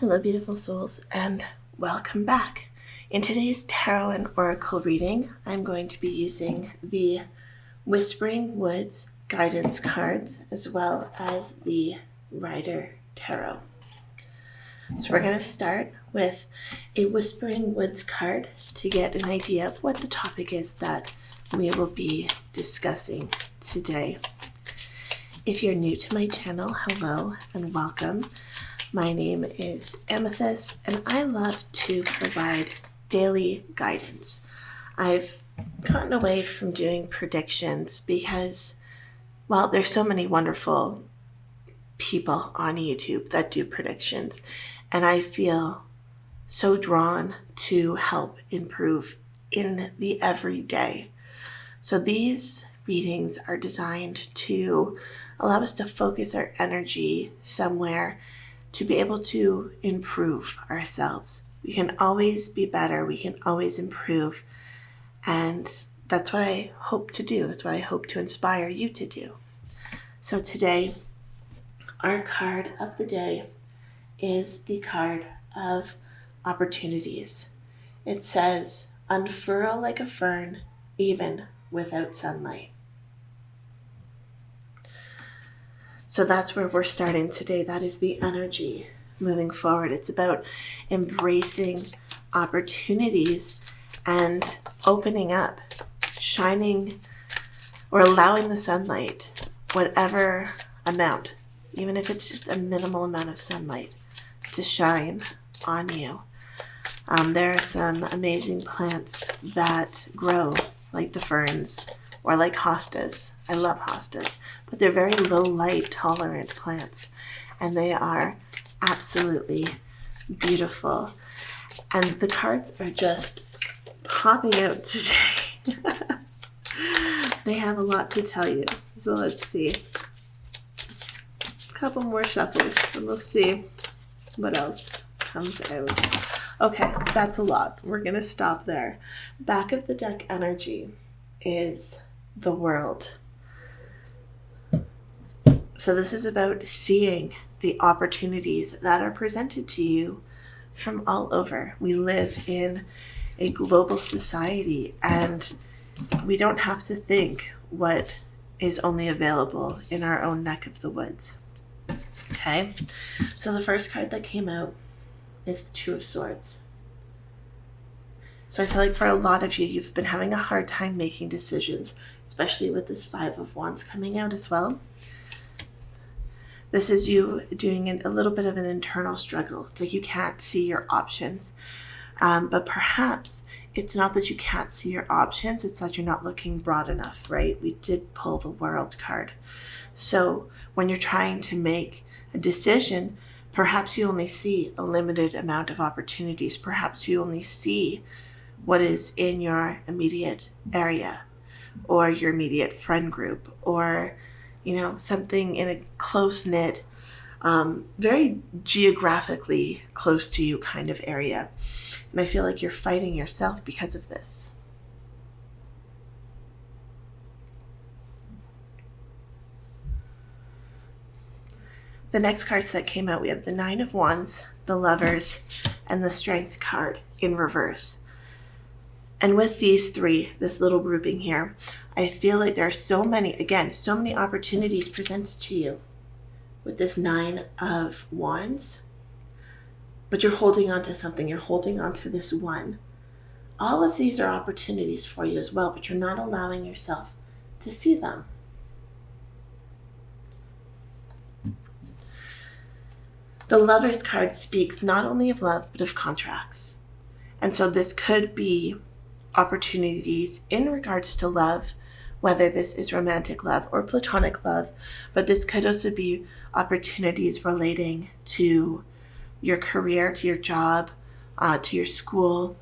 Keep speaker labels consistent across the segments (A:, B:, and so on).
A: Hello, beautiful souls, and welcome back. In today's tarot and oracle reading, I'm going to be using the Whispering Woods guidance cards as well as the Rider Tarot. So we're going to start with a Whispering Woods card to get an idea of what the topic is that we will be discussing today. If you're new to my channel, hello and welcome. My name is Amethyst, and I love to provide daily guidance. I've gotten away from doing predictions because, well, there's so many wonderful people on YouTube that do predictions, and I feel so drawn to help improve in the everyday. So these readings are designed to allow us to focus our energy somewhere to be able to improve ourselves. We can always be better. We can always improve. And that's what I hope to do. That's what I hope to inspire you to do. So today, our card of the day is the card of opportunities. It says, unfurl like a fern, even without sunlight. So that's where we're starting today. That is the energy moving forward. It's about embracing opportunities and opening up, shining or allowing the sunlight, whatever amount, even if it's just a minimal amount of sunlight, to shine on you. There are some amazing plants that grow like the ferns or like hostas. I love hostas, but they're very low light tolerant plants, and they are absolutely beautiful. And the cards are just popping out today. They have a lot to tell you. So let's see. A couple more shuffles and we'll see what else comes out. Okay, that's a lot. We're going to stop there. Back of the deck energy is the world. So this is about seeing the opportunities that are presented to you from all over. We live in a global society, and we don't have to think what is only available in our own neck of the woods. Okay, so the first card that came out is the Two of Swords. So I feel like for a lot of you, you've been having a hard time making decisions, especially with this Five of Wands coming out as well. This is you doing a little bit of an internal struggle. It's like you can't see your options. But perhaps it's not that you can't see your options, it's that you're not looking broad enough, right? We did pull the World card. So when you're trying to make a decision, perhaps you only see a limited amount of opportunities. Perhaps you only see what is in your immediate area or your immediate friend group, or something in a close-knit, very geographically close to you kind of area. And I feel like you're fighting yourself because of this. The next cards that came out, we have the Nine of Wands, the Lovers, and the Strength card in reverse. And with these three, this little grouping here, I feel like there are so many opportunities presented to you with this Nine of Wands, but you're holding on to something. You're holding on to this one. All of these are opportunities for you as well, but you're not allowing yourself to see them. The Lovers card speaks not only of love, but of contracts. And so this could be opportunities in regards to love, whether this is romantic love or platonic love, but this could also be opportunities relating to your career, to your job, to your school.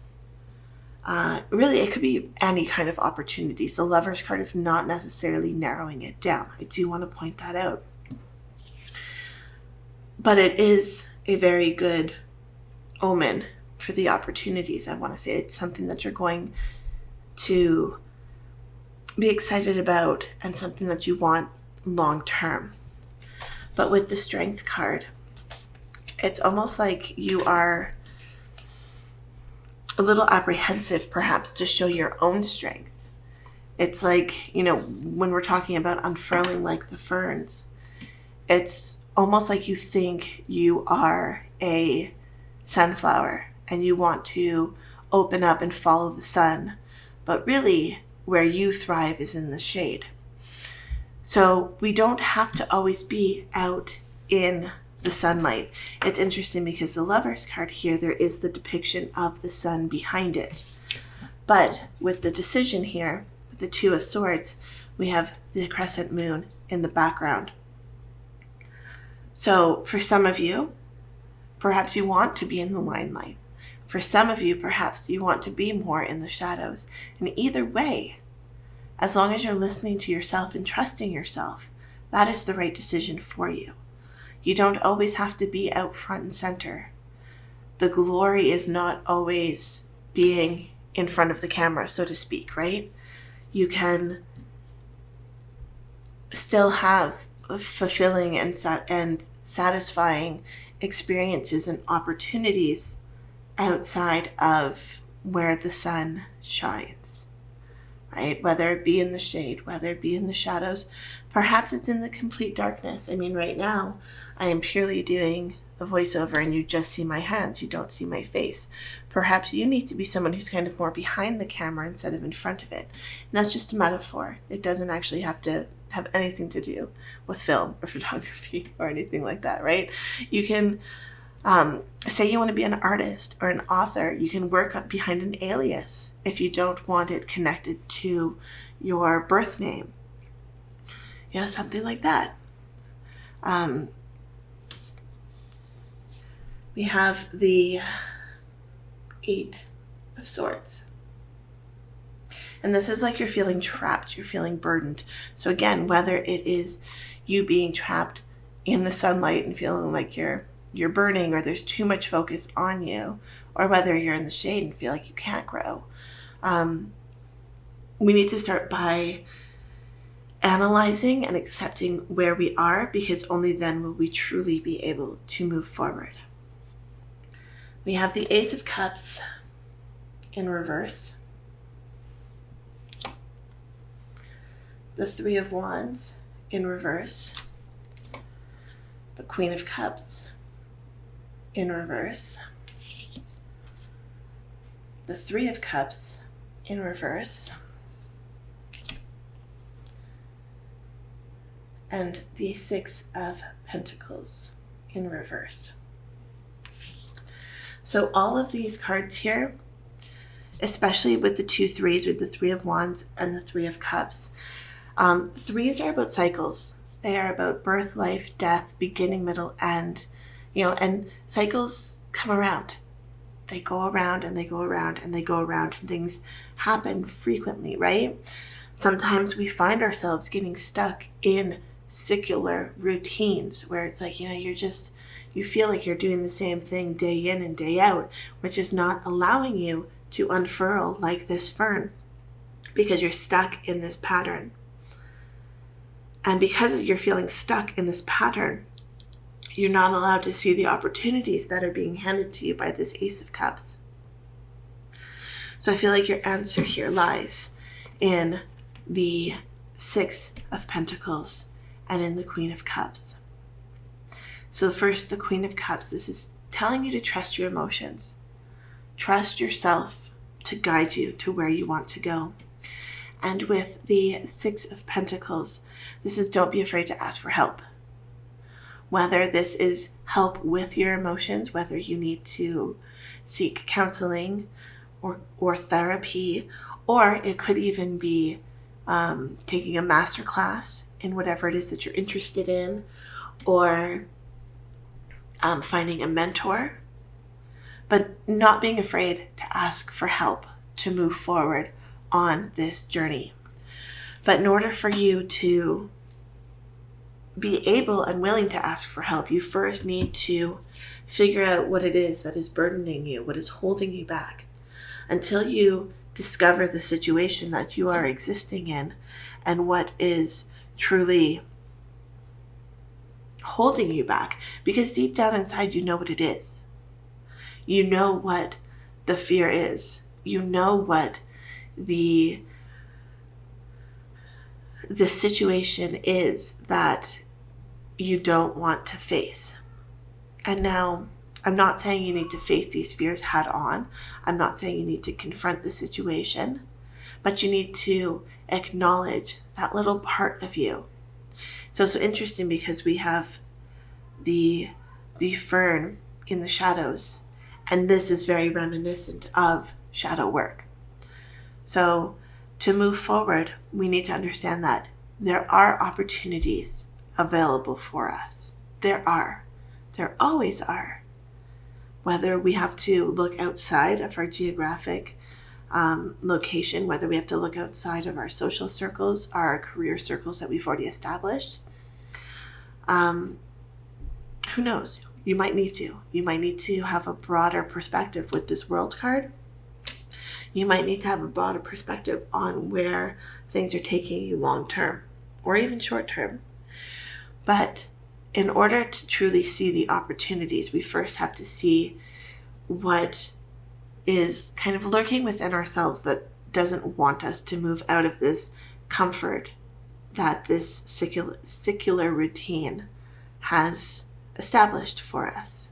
A: Really, it could be any kind of opportunities. The Lovers card is not necessarily narrowing it down. I do want to point that out. But it is a very good omen for the opportunities. I want to say it's something that you're going to be excited about and something that you want long term. But with the Strength card, it's almost like you are a little apprehensive perhaps to show your own strength. It's like, when we're talking about unfurling like the ferns, it's almost like you think you are a sunflower and you want to open up and follow the sun, but really where you thrive is in the shade. So we don't have to always be out in the sunlight. It's interesting because the Lover's card here, there is the depiction of the sun behind it. But with the Decision here, with the Two of Swords, we have the crescent moon in the background. So for some of you, perhaps you want to be in the limelight. For some of you, perhaps you want to be more in the shadows. And either way, as long as you're listening to yourself and trusting yourself, that is the right decision for you. You don't always have to be out front and center. The glory is not always being in front of the camera, so to speak, right? You can still have fulfilling and satisfying experiences and opportunities outside of where the sun shines, right? Whether it be in the shade, whether it be in the shadows, perhaps it's in the complete darkness. I mean, right now, I am purely doing a voiceover and you just see my hands, you don't see my face. Perhaps you need to be someone who's kind of more behind the camera instead of in front of it. And that's just a metaphor. It doesn't actually have to have anything to do with film or photography or anything like that, right? You can say you want to be an artist or an author. You can work up behind an alias if you don't want it connected to your birth name. Something like that. We have the Eight of Swords. And this is like you're feeling trapped, you're feeling burdened. So again, whether it is you being trapped in the sunlight and feeling like you're burning or there's too much focus on you, or whether you're in the shade and feel like you can't grow, we need to start by analyzing and accepting where we are, because only then will we truly be able to move forward. We have the Ace of Cups in reverse, the Three of Wands in reverse, the Queen of Cups in reverse, the Three of Cups in reverse, and the Six of Pentacles in reverse. So all of these cards here, especially with the two threes, with the Three of Wands and the Three of Cups, threes are about cycles. They are about birth, life, death, beginning, middle, end. And cycles come around. They go around and they go around and they go around, and things happen frequently, right? Sometimes we find ourselves getting stuck in secular routines where it's like, you feel like you're doing the same thing day in and day out, which is not allowing you to unfurl like this fern, because you're stuck in this pattern. And because you're feeling stuck in this pattern, you're not allowed to see the opportunities that are being handed to you by this Ace of Cups. So I feel like your answer here lies in the Six of Pentacles and in the Queen of Cups. So first, the Queen of Cups, this is telling you to trust your emotions. Trust yourself to guide you to where you want to go. And with the Six of Pentacles, this is don't be afraid to ask for help. Whether this is help with your emotions, whether you need to seek counseling or therapy, or it could even be taking a master class in whatever it is that you're interested in, or finding a mentor, but not being afraid to ask for help to move forward on this journey. But in order for you to be able and willing to ask for help, you first need to figure out what it is that is burdening you, what is holding you back. Until you discover the situation that you are existing in and what is truly holding you back, because deep down inside you know what it is. You know what the fear is. You know what the situation is that you don't want to face. And now, I'm not saying you need to face these fears head on. I'm not saying you need to confront the situation, but you need to acknowledge that little part of you. So it's so interesting because we have the fern in the shadows, and this is very reminiscent of shadow work. So to move forward, we need to understand that there are opportunities available for us. There always are. Whether we have to look outside of our geographic location, whether we have to look outside of our social circles, our career circles that we've already established, who knows? You might need to. You might need to have a broader perspective with this World card. You might need to have a broader perspective on where things are taking you long term or even short term. But in order to truly see the opportunities, we first have to see what is kind of lurking within ourselves that doesn't want us to move out of this comfort that this secular routine has established for us.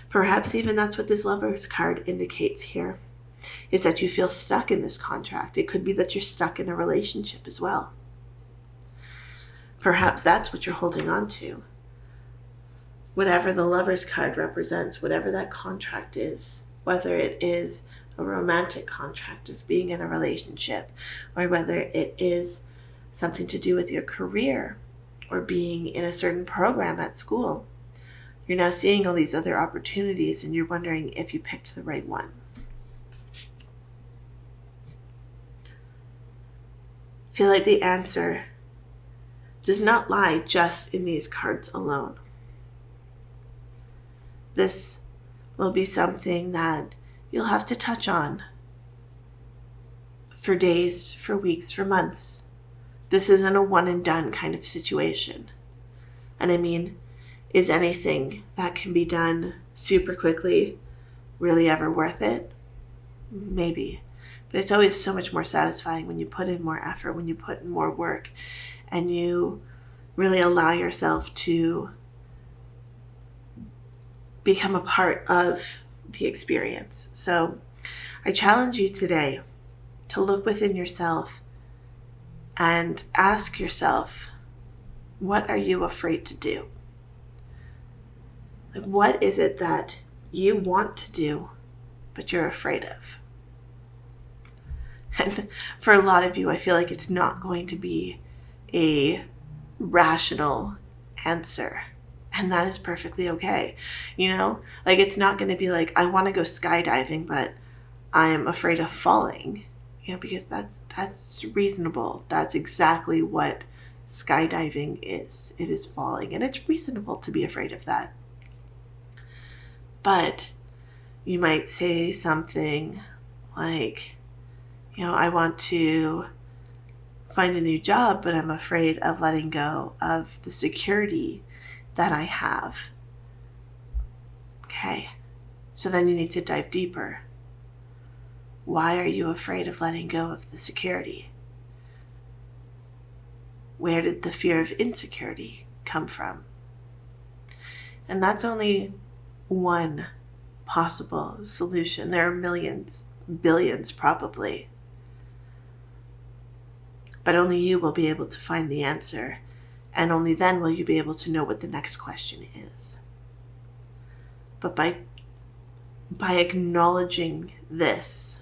A: Perhaps even that's what this Lover's card indicates here, is that you feel stuck in this contract. It could be that you're stuck in a relationship as well. Perhaps that's what you're holding on to. Whatever the Lover's card represents, whatever that contract is, whether it is a romantic contract of being in a relationship, or whether it is something to do with your career or being in a certain program at school, you're now seeing all these other opportunities and you're wondering if you picked the right one. I feel like the answer does not lie just in these cards alone. This will be something that you'll have to touch on for days, for weeks, for months. This isn't a one and done kind of situation. And I mean, is anything that can be done super quickly really ever worth it? Maybe. But it's always so much more satisfying when you put in more effort, when you put in more work, and you really allow yourself to become a part of the experience. So I challenge you today to look within yourself and ask yourself, what are you afraid to do? Like, what is it that you want to do, but you're afraid of? And for a lot of you, I feel like it's not going to be a rational answer. And that is perfectly okay. You know, like, it's not going to be like, I want to go skydiving, but I'm afraid of falling. You know, because that's reasonable. That's exactly what skydiving is. It is falling, and it's reasonable to be afraid of that. But you might say something like, you know, I want to find a new job, but I'm afraid of letting go of the security that I have. Okay, so then you need to dive deeper. Why are you afraid of letting go of the security? Where did the fear of insecurity come from? And that's only one possible solution. There are millions, billions probably. But only you will be able to find the answer, and only then will you be able to know what the next question is. But by acknowledging this,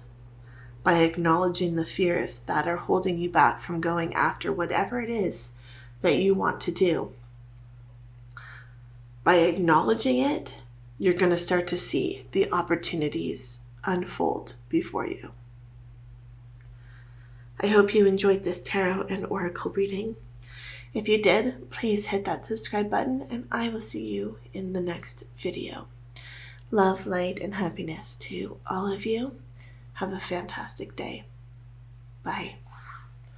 A: by acknowledging the fears that are holding you back from going after whatever it is that you want to do, by acknowledging it, you're going to start to see the opportunities unfold before you. I hope you enjoyed this tarot and oracle reading. If you did, please hit that subscribe button, and I will see you in the next video. Love, light, and happiness to all of you. Have a fantastic day. Bye.